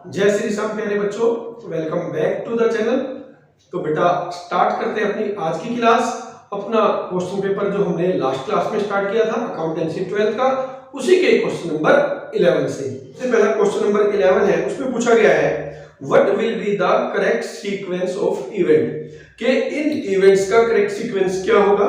जय श्री राम प्यारे बच्चों, welcome back to the channel. तो बेटा स्टार्ट करते हैं अपनी आज की क्लास। अपना क्वेश्चन पेपर जो हमने लास्ट क्लास में स्टार्ट किया था अकाउंटेंसी 12th का, उसी के क्वेश्चन नंबर 11 से पहला क्वेश्चन नंबर 11 है। उसमें पूछा गया है what will be the correct sequence of event, के इन इवेंट्स का करेक्ट सीक्वेंस क्या होगा।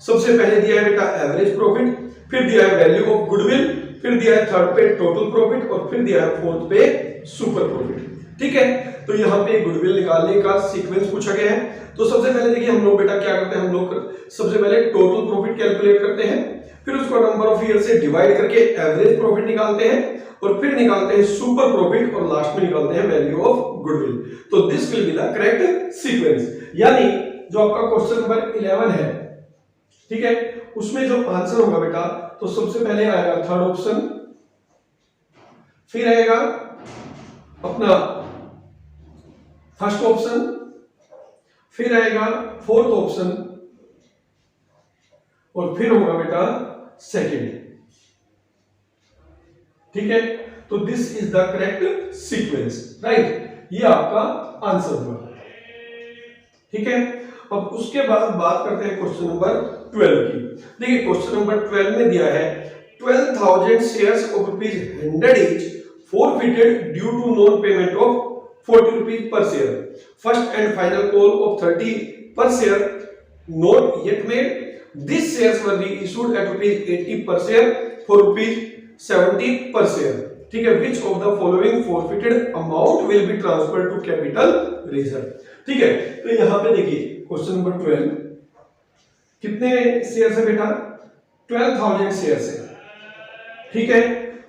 सबसे पहले दिया है बेटा एवरेज प्रॉफिट, फिर दिया है वैल्यू ऑफ गुडविल, फिर दिया है थर्ड पे टोटल प्रॉफिट और फिर दिया है फोर्थ पे सुपर प्रॉफिट। ठीक है, तो यहाँ पे गुडविल निकालने का सीक्वेंस पूछा गया है। तो सबसे पहले देखिए हम लोग बेटा क्या करते हैं, हम लोग सबसे पहले टोटल प्रॉफिट कैलकुलेट करते हैं, फिर उसको नंबर ऑफ ईयर से डिवाइड करके एवरेज प्रॉफिट निकालते हैं और फिर निकालते हैं सुपर प्रॉफिट और लास्ट में निकालते हैं वैल्यू ऑफ गुडविल। तो this will be the correct sequence. यानी जो आपका क्वेश्चन नंबर 11 है, ठीक है, उसमें जो आंसर होगा बेटा, तो सबसे पहले आएगा थर्ड ऑप्शन, फिर आएगा अपना फर्स्ट ऑप्शन, फिर आएगा फोर्थ ऑप्शन और फिर होगा बेटा सेकंड। ठीक है, तो this is the correct sequence, right. ये आपका आंसर होगा। ठीक है, अब उसके बाद बात करते हैं क्वेश्चन नंबर 12 की। देखिए क्वेश्चन नंबर 12 में दिया है 12,000 shares of ₹100 each forfeited due to non payment of ₹40 per share. First and final call of 30 per share not yet made. These shares were reissued at ₹80 per share for ₹70 per share. ठीक है, which of the following forfeited amount will be transferred to capital reserve. ठीक है, तो यहां पे देखिए question number 12 कितने share है बेटा, 12,000 शेयर है। ठीक है,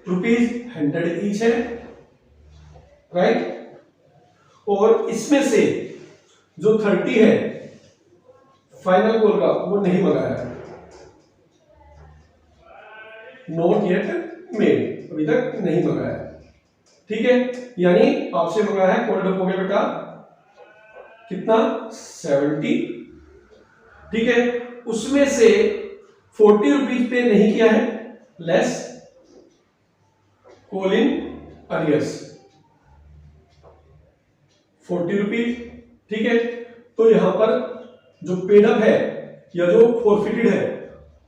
₹100 ईच है, राइट। और इसमें से जो 30 है फाइनल कॉल का वो नहीं मंगाया है, नॉट येट मेड, अभी तक नहीं मंगाया है। ठीक है, यानी आपसे मंगाया है, कॉल्ड अप हो गया बेटा कितना, 70। ठीक है, उसमें से ₹40 पे नहीं किया है, लेस कॉल इन अरियर्स ₹40। ठीक है, तो यहां पर जो पेड अप है या जो फॉरफिटेड है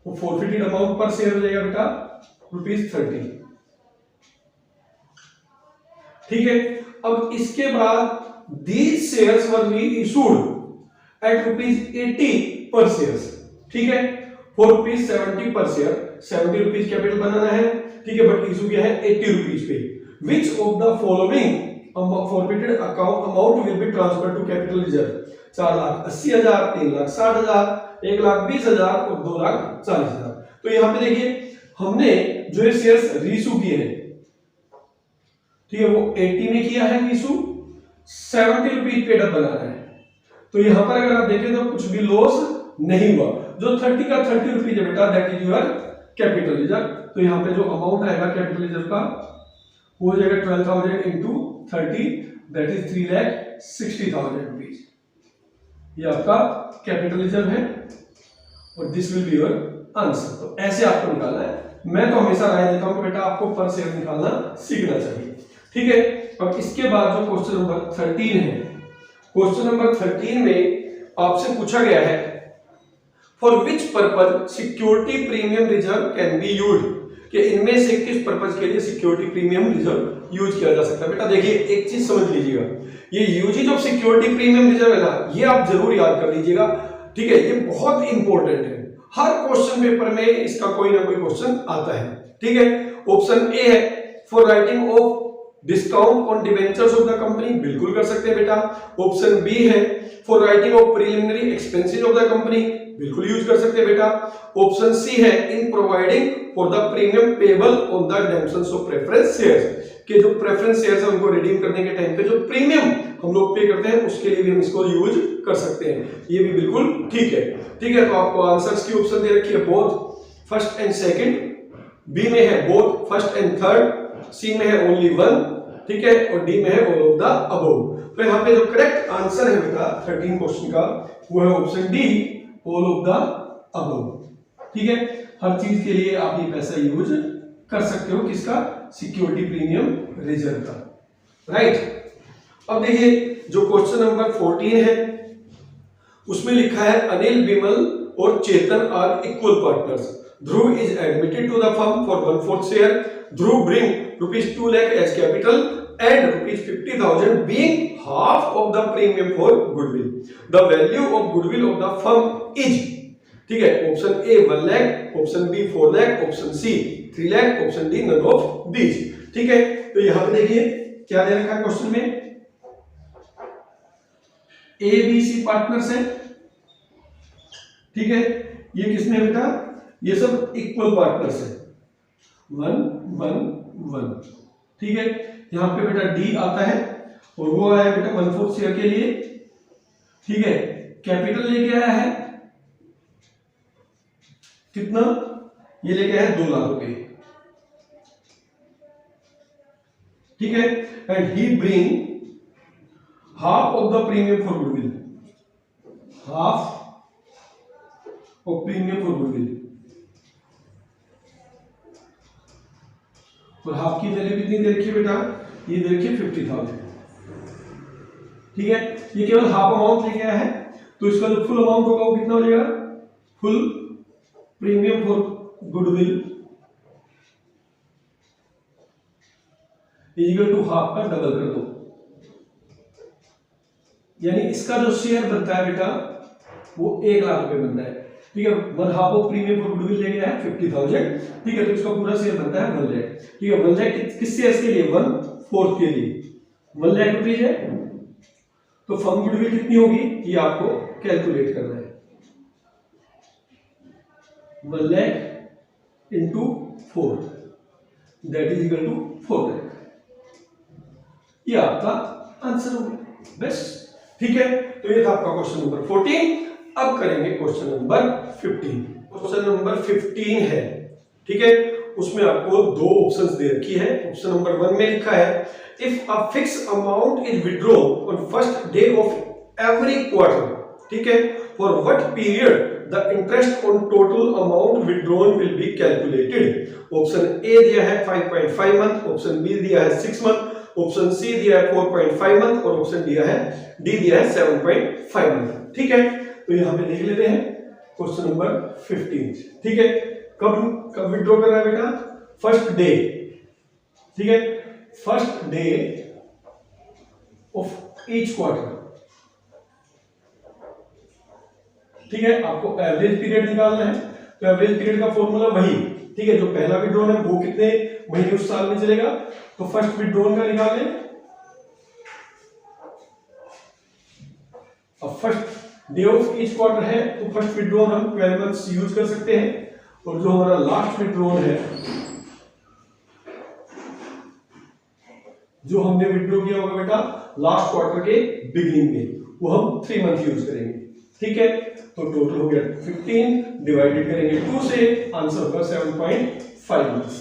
वो फॉरफिटेड अमाउंट पर शेयर हो जाएगा बेटा ₹30। ठीक है, अब इसके बाद these shares were reissued at ₹80 per shares। ठीक है, for ₹70 per share, ₹70 कैपिटल बनाना है। ठीक है, बट इशू किया है ₹80 पे। Which of the following forfeited amount will be transferred to capital reserve? 4,80,000, 3,60,000, 1,20,000 और 2,40,000। तो यहां पे देखिए हमने जो ये शेयर्स रीइशू किए हैं, ठीक है, वो 80 में किया है रीइशू, ₹70 पेड अप बनाना है। तो यहां पर अगर आप देखें तो कुछ भी लॉस नहीं हुआ। जो 30 का ₹30 है बेटा, that is your capital reserve. तो यहां पे जो अमाउंट आएगा कैपिटल रिजर्व का वो हो जाएगा 12,000 इंटू 30, दैट इज ₹3,60,000। ये आपका कैपिटल रिजर्व है और this will be your answer. तो ऐसे आपको निकालना है। मैं तो हमेशा राय देता हूं कि बेटा आपको पर शेयर निकालना सीखना चाहिए। ठीक है, अब इसके बाद जो क्वेश्चन नंबर 13 है, क्वेश्चन नंबर 13 में आपसे पूछा गया है for which purpose security premium reserve can be used, कि इनमें से किस पर्पज के लिए सिक्योरिटी प्रीमियम रिजर्व यूज किया जा सकता है। बेटा देखिए एक चीज समझ लीजिएगा, ये uses of security premium reserve है ना, ये आप जरूर याद कर लीजिएगा। ठीक है, ये बहुत इंपॉर्टेंट है, हर क्वेश्चन पेपर में इसका कोई ना कोई क्वेश्चन आता है। ठीक है, ऑप्शन ए है for writing of discount on debentures of the company, बिल्कुल कर सकते हैं बेटा। ऑप्शन बी है for writing of preliminary expenses of the company, बिल्कुल यूज कर सकते हैं बेटा। ऑप्शन सी है in providing for the premium payable on the redemption of preference shares, के जो प्रेफरेंस शेयर्स है उनको रिडीम करने के टाइम पे जो प्रीमियम हम लोग पे करते हैं उसके लिए भी हम इसको यूज कर सकते हैं। ये भी बिल्कुल ठीक है। ठीक है, तो आपको आंसर्स की ऑप्शन दे रखी है both first and second, B में है both first and third, C में है ओनली वन, ठीक है, और डी में है ऑल ऑफ द अबव। तो यहाँ पे जो करेक्ट आंसर है बेटा 13 क्वेश्चन का वो है option D, all of the above. ठीक है, हर चीज के लिए आप ये पैसा यूज कर सकते हो, किसका, सिक्योरिटी प्रीमियम रिजर्व का, राइट। अब देखिए जो क्वेश्चन नंबर 14 है उसमें लिखा है अनिल, विमल और Chetan are equal partners. Dhruv is admitted to the firm for 1/4 share. Dhruv bring ₹2 lakh as capital and ₹50,000 being half of the premium for goodwill. The value of goodwill of the firm is, ठीक है, option A 1 lakh, option B 4 lakh, option C 3 lakh, option D none of these. ठीक है, तो यहां पे देखिए क्या दे रखा है क्वेश्चन में, ए बी सी पार्टनर्स है। ठीक है, ये किसमें है बेटा, ये सब इक्वल पार्टनर्स है, 1 1 1। ठीक है, यहां पे बेटा डी आता है और वो आया बेटा 1/4 शेयर के लिए। ठीक है, कैपिटल लेके आया है कितना, ये लेके आया 2 लाख रुपए। ठीक है, and he bring half of the premium for goodwill, half of premium for goodwill. और हाफ की वैल्यू कितनी दे रखी है बेटा, ये दे रखी है 50,000। ठीक है, ये केवल हाफ अमाउंट लेके आया है, तो इसका जो फुल अमाउंट होगा वो कितना हो जाएगा, full premium for goodwill equal to half का डबल कर दो, यानी इसका जो शेयर बनता है बेटा वो 1 लाख रुपए बनता है। ठीक है, 1 half of premium for goodwill लेके आया 50,000। ठीक है, तो इसका पूरा शेयर बनता है 1 लाख। ठीक है, 1 लाख किस शेयर के लिए, 1/4 के लिए 1 लाख रुपीज है, तो फर्म गुडविल कितनी होगी ये आपको कैलकुलेट करना है, 1 lakh into 4 that is equal to 4 lakh. ये आपका आंसर हो गया, बेस्ट। ठीक है, तो ये था आपका क्वेश्चन नंबर 14। अब करेंगे क्वेश्चन नंबर 15। क्वेश्चन नंबर 15 है, ठीक है, उसमें आपको 2 ऑप्शंस दे रखी है। ऑप्शन नंबर 1 में लिखा है if a fix amount is withdrawn on first day of every quarter, ठीक है, for what period the interest on total amount withdrawn will be calculated. Option A दिया है 5.5 मंथ, ऑप्शन बी दिया है 6 month, option C दिया है 4.5 month और option D दिया है 7.5 मंथ। ठीक है, तो यहां पे देख लेते हैं क्वेश्चन नंबर 15। ठीक है, कब विड्रॉ करना है बेटा, फर्स्ट डे। ठीक है, first day of each quarter. ठीक है, आपको एवरेज पीरियड निकालना है, तो एवरेज पीरियड का फॉर्मूला वही, ठीक है, जो पहला विड्रॉन है वो कितने महीने उस साल में चलेगा, तो फर्स्ट विड्रॉन का निकाल लें। अब first day of each quarter है तो फर्स्ट विड्रॉन हम 12 मंथ्स यूज कर सकते हैं, और जो हमारा लास्ट विड्रॉन है, जो हमने विड्रॉ किया होगा बेटा लास्ट क्वार्टर के बिगिनिंग में, वो हम 3 मंथ यूज करेंगे। ठीक है, तो टोटल हो गया 15 डिवाइडेड करेंगे 2 से, आंसर होगा 7.5 मंथ्स।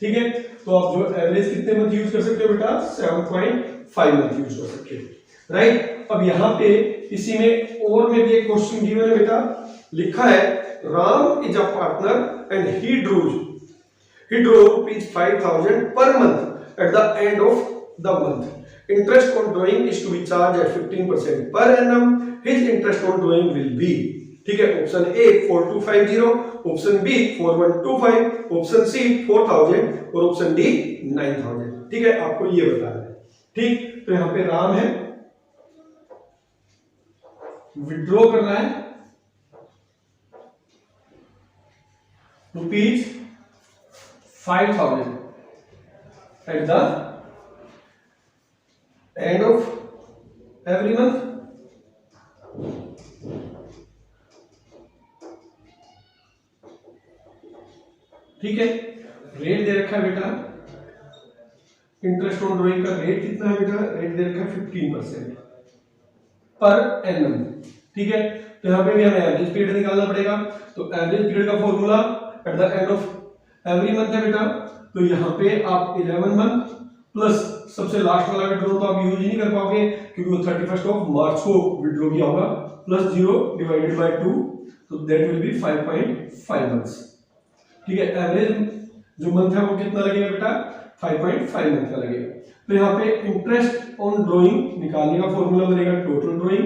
ठीक है, तो आप जो एवरेज कितने मंथ यूज कर सकते हो बेटा, 7.5 मंथ यूज कर सकते हो, राइट। अब यहां पे इसी में और में भी एक क्वेश्चन गिवन है बेटा, लिखा है Ram is a partner and he draw ₹5,000 per month at the end of the month. Interest on drawing is to be charged at 15% per annum. His interest on drawing will be, ठीक है, option A 4250, option B 4125, option C 4000 और option D 9000। ठीक है, आपको ये बताना है। ठीक, तो यहां पे राम है, विड्रॉ करना है ₹5,000 at the end of every month। ठीक है, रेट दे रखा है बेटा, इंटरेस्ट ऑन ड्रॉइंग का रेट कितना है बेटा, रेट दे रखा है 15% पर एनम। ठीक है, तो यहां पे भी हमें एवरेज पीरियड निकालना पड़ेगा, तो एवरेज पीरियड का formula at the end of every month है बेटा, तो यहां पे आप 11 मंथ प्लस सबसे लास्ट वाला विड्रॉ तो आप यूज ही नहीं कर पाओगे क्योंकि वो 31 मार्च को विड्रॉ किया होगा, प्लस 0 डिवाइडेड बाय 2, तो दैट विल बी 5.5 मंथ्स। ठीक है, एवरेज जो मंथ है वो कितना लगेगा बेटा, 5.5 मंथ का लगेगा। तो यहाँ पे इंटरेस्ट ऑन ड्रॉइंग निकालने का फॉर्मूला बनेगा total drawing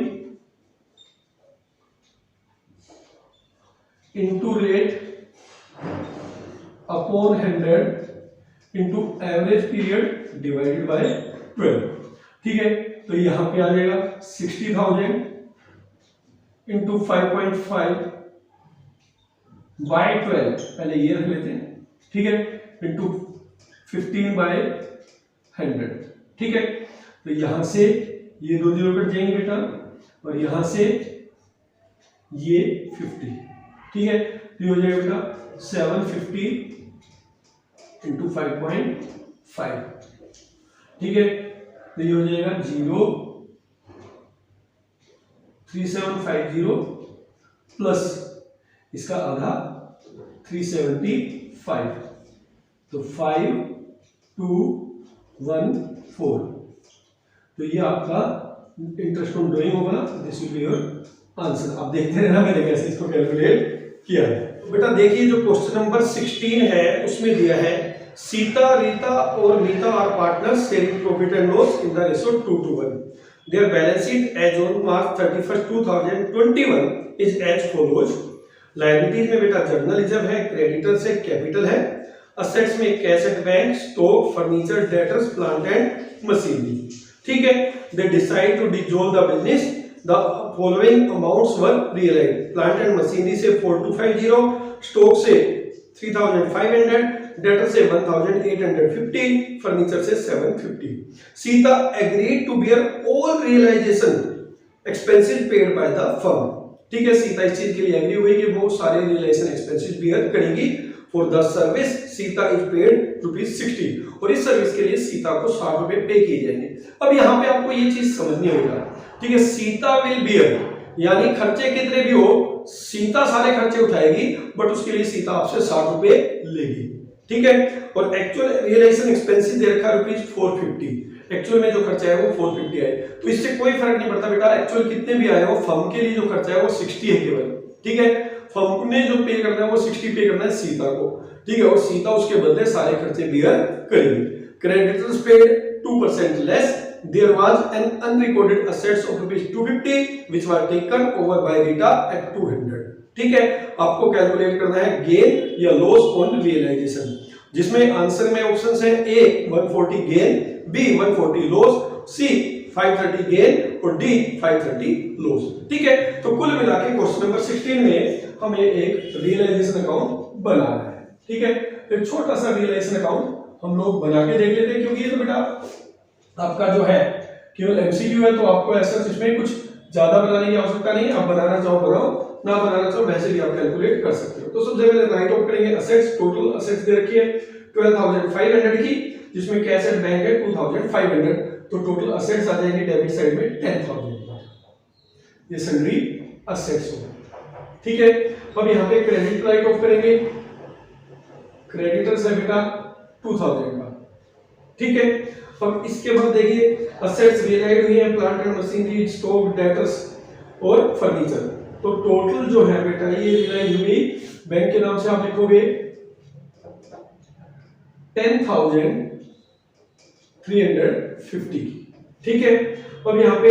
into rate upon 100 into average period divided by 12। ठीक है, तो यहां पे आ जाएगा 60,000 इंटू 5.5 बाय 12, पहले ये रख लेते हैं। ठीक है, इंटू 15 बाय 100। ठीक है, तो यहां से ये दो जीरो कट जाएंगे बेटा, और यहां से ये 50। ठीक है, तो ये हो जाएगा बेटा 750 इंटू 5.5। ठीक है, तो ये हो जाएगा 03750 प्लस इसका आधा 375, तो 5214। तो ये आपका इंटरेस्ट ऑन ड्रॉइंग होगा। This will be your answer. आप देखते रहना मैंने कैसे इसको कैलकुलेट किया है। तो बेटा देखिए जो क्वेश्चन नंबर 16 है उसमें दिया है सीता, रीता और Meeta are partners sharing profit and loss in the ratio 2:1। Their balance sheet as on March 31, 2021 is as follows. Liabilities में बेटा जर्नलिज्म है, क्रेडिटर्स है, कैपिटल है, असेट्स में cash at bank, stock, furniture, debtors, plant and machinery. ठीक है, they decide to dissolve the business. The following amounts were realized. Plant and machinery से 4250, stock से 3500, debtor से 1850, furniture से 750. Sita agreed to bear all realization expenses paid by the firm. ठीक है, सीता इस चीज के लिए एग्री हुई कि वो सारे रियलाइजेशन एक्सपेंसेस बियर करेंगी। For the service Sita is paid ₹60, और इस सर्विस के लिए सीता को 60 रुपए पे किए जाएंगे। अब यहाँ पे आपको ये चीज समझनी होगा। ठीक है, सीता विल बियर, यानी खर्चे कितने भी हो सीता सारे खर्चे उठाएगी, बट उसके लिए सीता आपसे 60 रुपए लेगी। ठीक है, और एक्चुअल रियलाइजेशन एक्सपेंसेस दे रखा है ₹450। एक्चुअल में जो खर्चा है वो 450 है, तो इससे कोई फर्क नहीं पड़ता बेटा। एक्चुअल कितने भी आए हो, फर्म के लिए जो खर्चा है वो 60 है केवल। ठीक है, फर्म ने जो पे करना है वो 60 पे करना है सीता को। ठीक है, और सीता उसके बदले सारे खर्चे बियर करेगी। Creditors paid 2% less. There was an unrecorded assets of ₹250 which were taken over by Rita at 200। ठीक है, आपको कैलकुलेट करना है गेन या लॉस ऑन रियलाइजेशन, जिसमें आंसर में ऑप्शंस है ए 140 गेन, बी 140 लॉस, सी 530 गेन और डी 530 लॉस। ठीक है, तो कुल मिला के क्वेश्चन नंबर 16 में हमें एक रियलाइजेशन अकाउंट बनाना है। ठीक है, एक छोटा सा रियलाइजेशन अकाउंट हम लोग बना के देख लेते हैं, क्योंकि ये तो बेटा आपका जो है केवल एमसीक्यू है, तो आपको ऐसा इसमें कुछ ज्यादा बनाने की आवश्यकता नहीं है। आप बनाना चाहो बनाओ, ना बनाना चाहो वैसे भी आप कैलकुलेट कर सकते हो। तो सबसे पहले राइट ऑफ करेंगे असेट्स। टोटल असेट्स दे रखी है 12,500 की, जिसमें कैश एट बैंक है 2,500, तो टोटल असेट्स आ जाएंगे डेबिट साइड में 10,000। ये सन्ड्री असेट्स हो। ठीक है, अब यहाँ पे क्रेडिट राइट ऑफ करेंगे। क्रेडिटर्स है बेटा 2,000 का। ठीक है, अब इसके बाद देखिए असेट्स रियलाइज हुई है, plant and machinery, stock, debtors और फर्नीचर। तो टोटल जो है बेटा ये रियलाइज हुई, बैंक के नाम से आप लिखोगे 10,350। ठीक है, अब यहाँ पे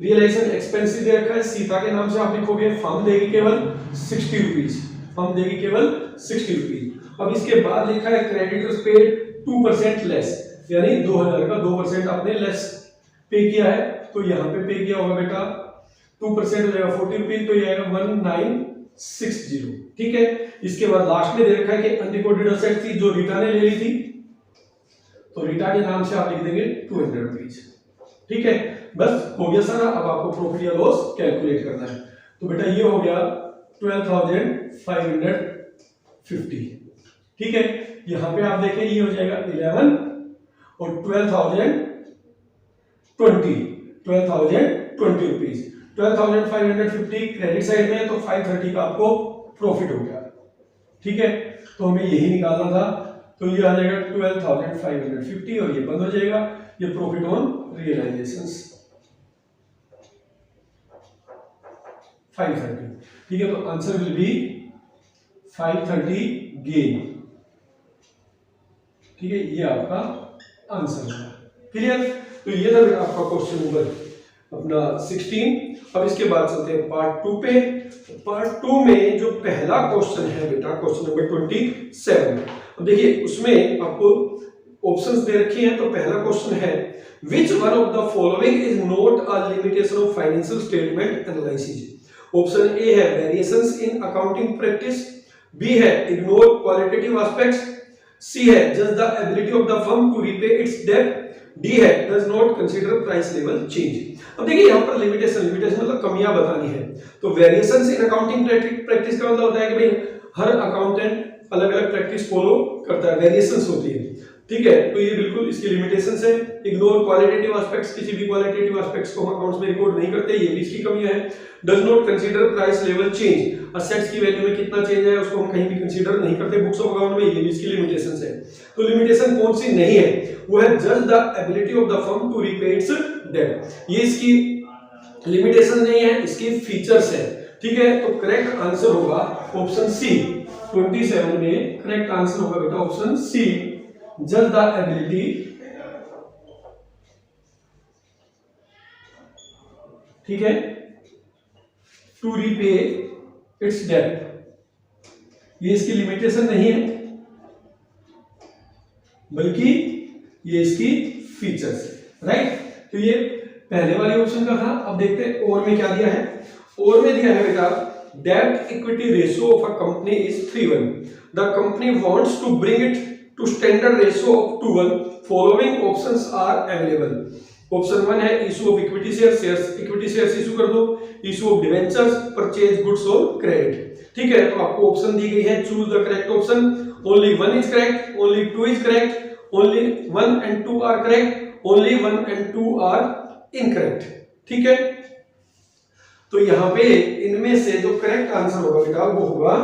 रियलाइजेशन एक्सपेंसेस दे रखा है, सीता के नाम से आप लिखोगे, फर्म देगी केवल 60 रुपीज, फर्म देगी केवल 60 रुपीज। अब इसके बाद लिखा है क्रेडिटर्स पेड 2% लेस, यानी 2000 का 2% आपने लेस पे किया है, तो यहाँ पे पे किया होगा बेटा 2% हो जाएगा 40 रुपीज, तो ये आएगा 1960। ठीक है, इसके बाद लास्ट में दे रखा है कि अनरिकॉर्डेड असेट थी जो रीटा ने ले ली थी, तो रीटा के नाम से आप लिख देंगे 200 रुपीज। ठीक है, बस हो गया सारा। अब आपको प्रॉफिट या लॉस कैलकुलेट करना है। तो बेटा ये हो गया 12,550। ठीक है, यहां पे आप देखें ये हो जाएगा 11 और 12,020 रुपीज। 12,550 क्रेडिट साइड में है, तो 530 का आपको प्रॉफिट हो गया। ठीक है, तो हमें यही निकालना था, तो ये आ जाएगा 12,550 और ये बंद हो जाएगा। ये प्रॉफिट ऑन रियलाइजेशंस 530। ठीक है, तो आंसर विल बी 530 गेन। ठीक है, ये आपका आंसर है। क्लियर? तो ये था बेटा आपका क्वेश्चन नंबर अपना 16। अब इसके बाद चलते हैं पार्ट 2 पे। पार्ट 2 में जो पहला क्वेश्चन है बेटा, क्वेश्चन नंबर 27। अब देखिए उसमें आपको ऑप्शंस दे रखी हैं। तो पहला क्वेश्चन है, which one of the following is not a limitation of financial statement analysis? Option A है variations in accounting practice, B है इग्नोर क्वालिटेटिव एस्पेक्ट्स, सी है just the ability of the firm to repay its debt, D है does not consider price level change. अब देखिए यहाँ पर limitation मतलब कमियां बतानी है। तो वेरिएशंस इन अकाउंटिंग प्रैक्टिस का मतलब होता है कि भाई हर अकाउंटेंट अलग अलग प्रैक्टिस फॉलो करता है, वेरिएशंस होती है। ठीक है, तो ये बिल्कुल इसकी लिमिटेशंस है। इग्नोर क्वालिटेटिव एस्पेक्ट्स, किसी भी क्वालिटेटिव एस्पेक्ट्स को हम अकाउंट्स में रिकॉर्ड नहीं करते, ये भी इसकी कमी है। Does not consider price level change, assets की वैल्यू में कितना चेंज है उसको हम कहीं भी कंसीडर नहीं करते बुक्स ऑफ अकाउंट में, ये भी इसकी लिमिटेशंस है। तो लिमिटेशन कौन सी नहीं है, वो है just the ability of the firm to repay its debt, ये इसकी लिमिटेशन नहीं है, इसकी फीचर्स है। ठीक है, तो करेक्ट आंसर होगा ऑप्शन सी। 27 में करेक्ट आंसर होगा बेटा option C, just the ability ठीक है टू रीपे इट्स डेट, ये इसकी लिमिटेशन नहीं है बल्कि ये इसकी फीचर्स है। राइट, तो ये पहले वाले ऑप्शन का था। अब देखते हैं और में क्या दिया है। और में दिया है बेटा debt equity ratio of a company is 3:1, the company wants to bring it to standard ratio of 2:1, following options are available. Option 1 है issue of equity shares, equity shares issue कर दो, issue of debentures, purchase goods और credit. ठीक है, तो आपको option दी गई है, choose the correct option. Only 1 is correct, only 2 is correct, only 1 and 2 are correct, only 1 and 2 are incorrect. ठीक है, तो यहां पे इनमें से जो करेक्ट आंसर होगा बेटा वो होगा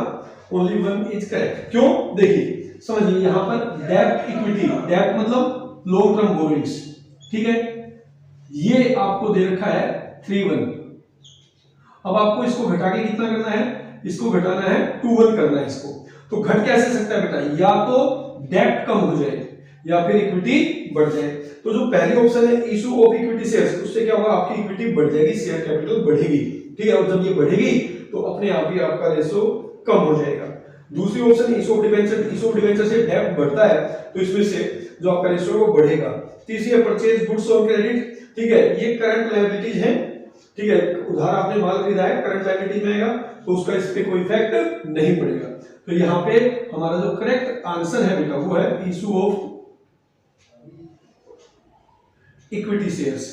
ओनली 1 इज करेक्ट। क्यों? देखिए समझिए, यहां पर डेब्ट इक्विटी, डेब्ट मतलब लॉन्ग टर्म बोरोइंग्स, ठीक है, ये आपको दे रखा है 3:1। अब आपको इसको घटा के कितना करना है, इसको घटाना है 2:1 करना है इसको। तो घट कैसे सकता है बेटा, या तो डेब्ट कम हो जाए या फिर इक्विटी बढ़ जाए। तो जो पहले ऑप्शन है इशू ऑफ इक्विटी शेयर्स, उससे क्या होगा, आपकी इक्विटी बढ़ जाएगी, शेयर कैपिटल बढ़ेगी। ठीक है, और जब ये बढ़ेगी तो अपने आप ही आपका रेशो कम हो जाएगा। दूसरी option issue of debenture, issue of debenture से डेब्ट बढ़ता है तो इसमें से जो आपका रेशो है वो बढ़ेगा। तीसरी है परचेज गुड्स ऑन क्रेडिट, ठीक है, ये करंट लायबिलिटीज है। ठीक है, उधार आपने माल खरीदा है, करंट लायबिलिटी में आएगा, तो उसका इस पे कोई इफेक्ट नहीं पड़ेगा। तो यहाँ पे हमारा जो करेक्ट आंसर है बेटा वो है इशू ऑफ इक्विटी शेयर्स।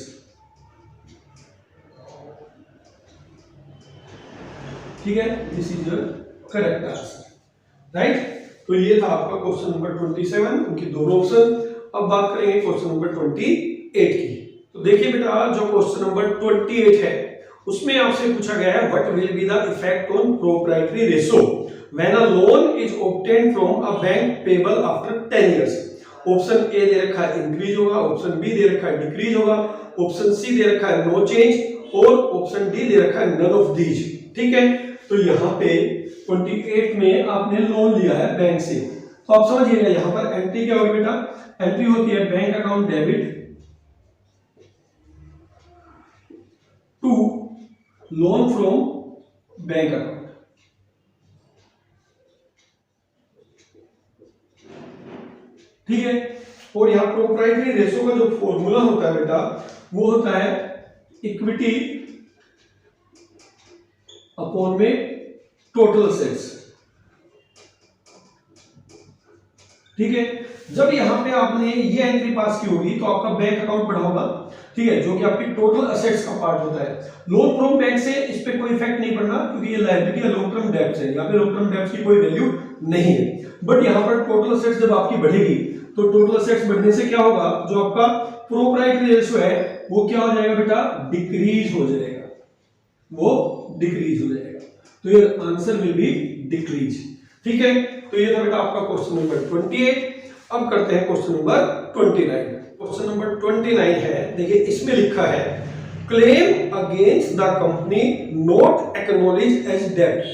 ठीक है, this is your correct answer. Right, तो ये था आपका क्वेश्चन नंबर 27, उनकी दोनों ऑप्शन। अब बात करेंगे क्वेश्चन नंबर 28 की। तो देखिए बेटा, जो क्वेश्चन नंबर 28 है उसमें आपसे पूछा गया है what will be the effect on proprietary ratio when a loan is obtained from a bank payable after 10 years. Option A दे रखा है इंक्रीज होगा, ऑप्शन बी दे रखा है डिक्रीज होगा, ऑप्शन सी दे रखा है नो चेंज और ऑप्शन डी दे रखा है नन ऑफ दीज। ठीक है, तो यहाँ पे 28 में आपने लोन लिया है बैंक से, तो आप समझिएगा यहाँ पर एंट्री क्या होगी बेटा, एंट्री होती है bank account debit to loan from bank account. ठीक है, और यहां प्रोप्राइटरी रेशो का जो फॉर्मूला होता है बेटा वो होता है इक्विटी अपॉन में टोटल असेट्स। ठीक है, जब यहां पे आपने ये एंट्री पास की होगी तो आपका बैंक अकाउंट बढ़ा होगा, ठीक है, जो कि आपकी टोटल असेट्स का पार्ट होता है। लोन फ्रॉम बैंक से इस पे कोई इफेक्ट नहीं पड़ना क्योंकि ये लायबिलिटी या लॉन्ग टर्म डेब्ट्स है, या फिर लॉन्ग टर्म डेब्ट्स की कोई वैल्यू नहीं है। बट यहां पर टोटल असेट्स जब आपकी बढ़ेगी तो टोटल असेट्स बढ़ने से क्या होगा, जो आपका प्रोप्राइटरी रेशियो है वो क्या हो जाएगा बेटा, डिक्रीज हो जाएगा, वो डिक्रीज हो जाएगा। तो ये आंसर विल बी डिक्रीज। ठीक है, तो ये था बेटा आपका क्वेश्चन नंबर 28। अब करते हैं क्वेश्चन नंबर 29। क्वेश्चन नंबर 29 है, देखिए इसमें लिखा है claim against the company not acknowledge as debt.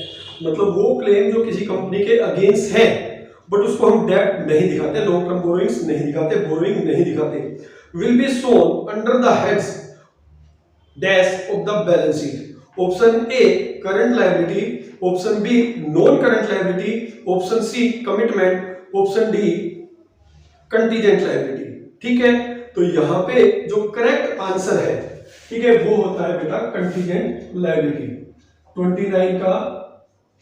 मतलब वो क्लेम जो किसी कंपनी के अगेंस्ट है बट उसको हम डेट नहीं दिखाते, लॉन्ग टर्म बोरोइंग्स नहीं दिखाते, बोरोइंग नहीं दिखाते। Will be shown under the heads dash of the balance sheet. Option A current liability, option B non current liability, option C commitment, option D contingent liability. ठीक है, तो यहां पे जो करेक्ट आंसर है, ठीक है, वो होता है बेटा कंटीजेंट लायबिलिटी। 29 का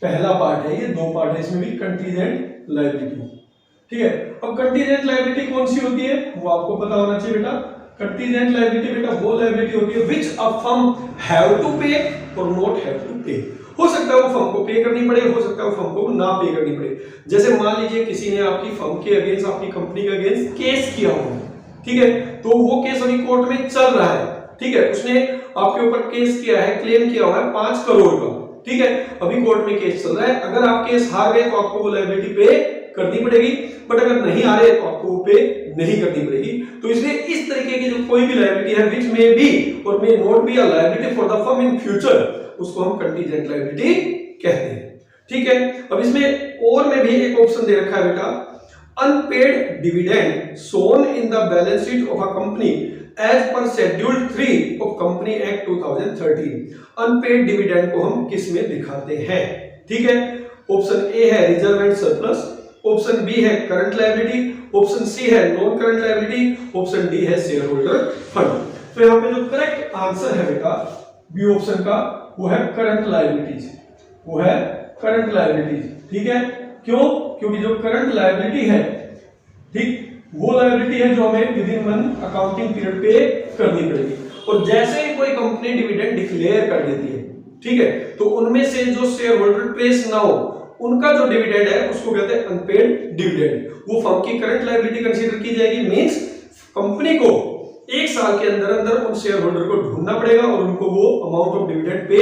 पहला पार्ट है, ये दो पार्ट है, इसमें भी कंटीजेंट लायबिलिटी। ठीक है, अब कंटीजेंट लायबिलिटी कौन सी होती है वो आपको पता होना चाहिए बेटा। कंटीजेंट लायबिलिटी बेटा वो लायबिलिटी होती है विच अ फर्म हैव टू पे और नॉट हैव टू पे। हो सकता है वो फर्म को पे करनी पड़े, हो सकता है वो फर्म को ना पे करनी पड़े। जैसे मान लीजिए किसी ने आपकी फर्म के अगेंस्ट, आपकी कंपनी के अगेंस्ट केस किया हो, ठीक है, तो वो केस अभी कोर्ट में चल रहा है। ठीक है, उसने आपके ऊपर केस किया है, क्लेम किया हुआ है 5 करोड़ का। ठीक है, अभी कोर्ट में केस चल रहा है। अगर आप केस हार गए तो आपको वो लायबिलिटी पे करनी पड़ेगी, बट अगर नहीं हारे तो आपको वो पे नहीं करनी पड़ेगी। तो इसलिए इस तरीके की जो कोई भी लायबिलिटी है विच मे बी और may not be a liability for the firm in future, उसको हम कंटीजेंट लायबिलिटी कहते हैं। ठीक है, अब इसमें और में भी एक ऑप्शन दे रखा है बेटा, unpaid dividend shown in the balance sheet of a company as per schedule 3 of company act 2013। Unpaid dividend को हम किस में दिखाते हैं? ठीक है, ऑप्शन ए है reserve and surplus, option B है करंट लायबिलिटी, ऑप्शन सी है non current liability, option D है शेयर होल्डर फंड। तो यहां पे जो करेक्ट आंसर है बेटा बी ऑप्शन का, वो है करंट लायबिलिटीज, वो है करंट लायबिलिटीज। ठीक है, क्यों? क्योंकि जो करंट लायबिलिटी है, ठीक, वो लायबिलिटी है जो हमें with in one accounting period पे करनी पड़ेगी। और जैसे ही कोई कंपनी डिविडेंड डिक्लेयर कर देती है, ठीक है, तो उनमें से जो शेयर होल्डर ट्रेस ना हो, उनका जो डिविडेंड है उसको कहते हैं अनपेड डिविडेंड। वो फर्म की करंट लायबिलिटी कंसीडर की जाएगी। मींस कंपनी को 1 साल के अंदर अंदर उन शेयर होल्डर को ढूंढना पड़ेगा और उनको वो अमाउंट ऑफ डिविडेंड पे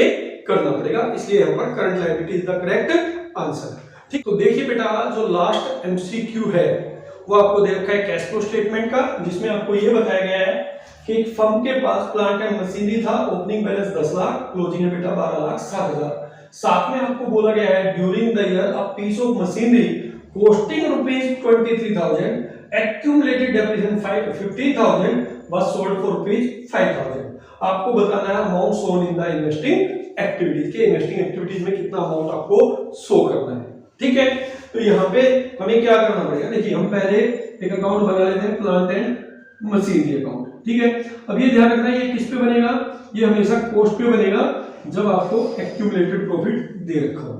करना पड़ेगा। इसलिए यहां पर current liability is the correct answer. ठीक, तो देखिए बेटा, जो लास्ट एमसीक्यू है वो आपको दे रखा है कैश फ्लो स्टेटमेंट का, जिसमें आपको ये बताया गया है कि एक फर्म के पास प्लांट एंड मशीनरी था, ओपनिंग बैलेंस 10 लाख, क्लोजिंग है बेटा 12,60,000। साथ में आपको बोला गया है during the year a piece of machinery costing ₹23,000, accumulated depreciation 15,000 was sold for ₹5,000। आपको बताना है amount shown in the investing activities के, इन्वेस्टिंग एक्टिविटीज में कितना अमाउंट आपको शो करना है। ठीक है, तो यहाँ पे हमें क्या करना पड़ेगा? देखिए, हम पहले एक अकाउंट बना लेते हैं, प्लांट एंड मशीनरी अकाउंट। ठीक है, अब ये ध्यान रखना है ये किस पे बनेगा? ये हमेशा कॉस्ट पे बनेगा जब आपको एक्यूमुलेटेड प्रॉफिट दे रखा हो।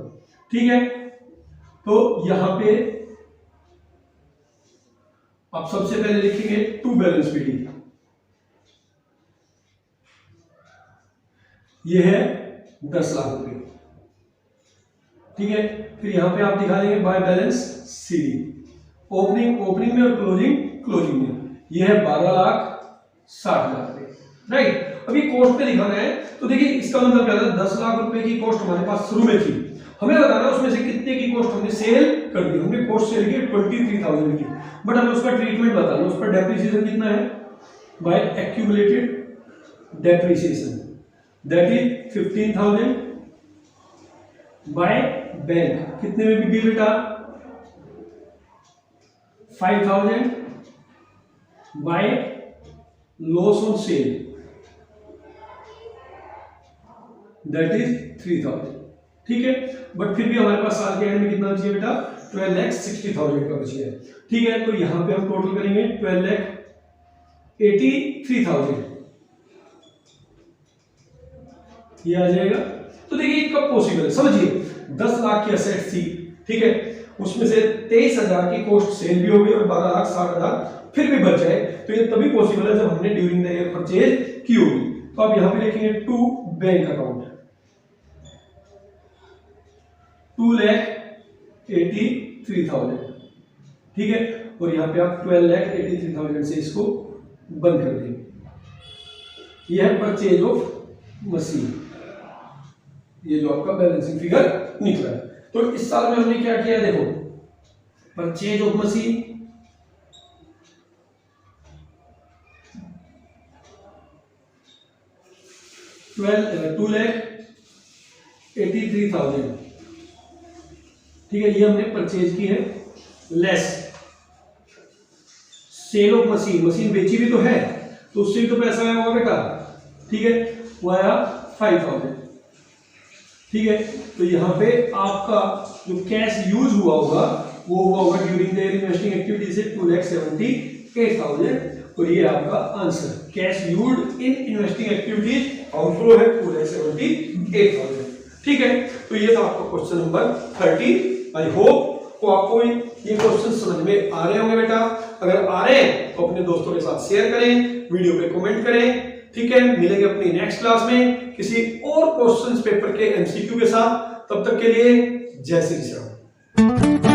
ठीक है, तो यहां पे आप सबसे पहले लिखेंगे टू बैलेंस पीडी, ये है 10 लाख रुपए। ठीक है, फिर यहां पे आप दिखा देंगे बाय बैलेंस सीडी, ओपनिंग में और क्लोजिंग में, ये है 12,60,000 रुपए। राइट, अभी कॉस्ट पे दिखाना है, तो देखिए इसका मतलब क्या था, 10 लाख रुपए की कॉस्ट हमारे पास शुरू में थी, हमें बताना उसमें से कितने की कॉस्ट हमने सेल कर दी। हमने कॉस्ट सेल की 23,000 की, बट हमें उसका ट्रीटमेंट बताना, उस पर डेप्रिसिएशन कितना है by accumulated depreciation, that is 15,000 by bank, कितने में बिकी बेटा 5,000 by loss on sale, that is 3,000। ठीक है, बट फिर भी हमारे पास साल के एंड में कितना बचिए बेटा 12,60,000 का बचिए। ठीक है, तो यहां पे हम टोटल करेंगे 12,83,000, ये आ जाएगा। तो देखिए कब पॉसिबल है, समझिए 10 लाख की एसेट थी, ठीक है, उसमें से 23,000 की कॉस्ट सेल भी हो गई और 12,60,000 फिर भी बच जाए, तो ये तभी पॉसिबल है जब हमने ड्यूरिंग द ईयर परचेज की होगी। तो आप यहां पे लिखेंगे टू बैंक अकाउंट, 2,83,000। ठीक है, और यहां पे आप 12,83,000 से इसको बंद कर देंगे। यह है परचेज ऑफ मशीन, ये जो आपका बैलेंसिंग फिगर निकला है। तो इस साल में हमने क्या किया, देखो परचेज ऑफ मशीन, $2,83,000। ठीक है, ये हमने परचेज की है less sale of machine, machine बेची भी तो है तो उससे भी तो पैसा आया होगा बेटा, ठीक है, वो आया 5000, ठीक है। तो यहाँ पे आपका जो कैश यूज हुआ होगा वो हुआ होगा ड्यूरिंग देयर इन्वेस्टिंग एक्टिविटी से 2,78,000, और ये आपका answer, cash used in investing activities outflow है 2,78,000, ठीक है। तो ये था आपका क्वेश्चन नंबर 30। आई होप को आपको ये क्वेश्चन समझ में आ रहे होंगे बेटा। अगर आ रहे हैं तो अपने दोस्तों के साथ शेयर करें, वीडियो पे कमेंट करें, ठीक है। मिलेंगे अपनी नेक्स्ट क्लास में किसी और क्वेश्चंस पेपर के एमसीक्यू के साथ, तब तक के लिए जय श्री राम।